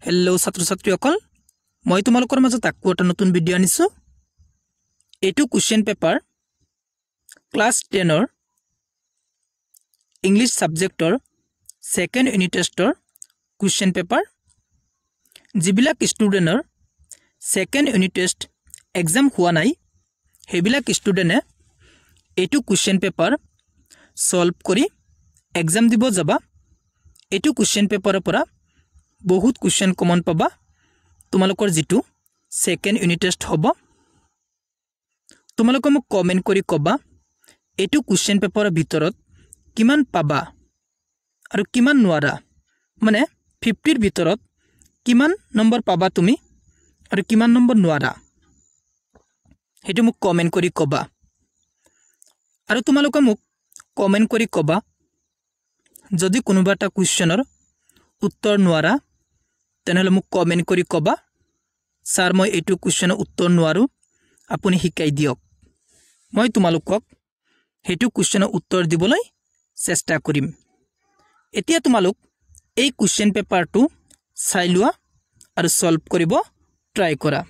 hello छात्र छात्रीসকল মই তোমালোকৰ মাজত আকৌ এটা নতুন ভিডিও আনিছো এটো কোশ্চেন পেপাৰ ক্লাস 10 ৰ ইংলিশ সাবজেক্টৰ সেকেন্ড ইউনিট টেষ্টৰ কোশ্চেন পেপাৰ জিবিলাক ষ্টুডেন্টৰ সেকেন্ড ইউনিট টেষ্ট এক্সাম হোৱা নাই হেবিলাক ষ্টুডেন্টে এটো কোশ্চেন পেপাৰ সলভ কৰি এক্সাম দিব যাবা এটো কোশ্চেন পেপাৰৰ পৰা বহুত কোশ্চেন কমন পাবা তোমালোকৰ যেটো সেকেন্ড ইউনিট টেষ্ট হ'ব তোমালোক মোক কমেন্ট কৰি কবা এটো কোশ্চেন পেপাৰৰ ভিতৰত কিমান পাবা আৰু কিমান নোৱাৰা মানে 50 ৰ ভিতৰত কিমান নম্বৰ পাবা তুমি আৰু কিমান নম্বৰ নোৱাৰা হেতু মোক কমেন্ট কৰি কবা আৰু তোমালোক মোক কমেন্ট কৰি কবা যদি কোনোবা এটা কোশ্চেনৰ উত্তৰ নোৱাৰা তেনেহলে মোক কমেন্ট কৰি কবা স্যাৰ মই এটো কোশ্চেনৰ উত্তৰ নোৱাৰো আপুনি শিকাই দিয়ক মই তোমালোকক হেতু কোশ্চেনৰ উত্তৰ দিবলৈ চেষ্টা কৰিম এতিয়া তোমালোক এই কোশ্চেন পেপাৰটো চাই লোৱা আৰু সলভ কৰিব ট্ৰাই কৰা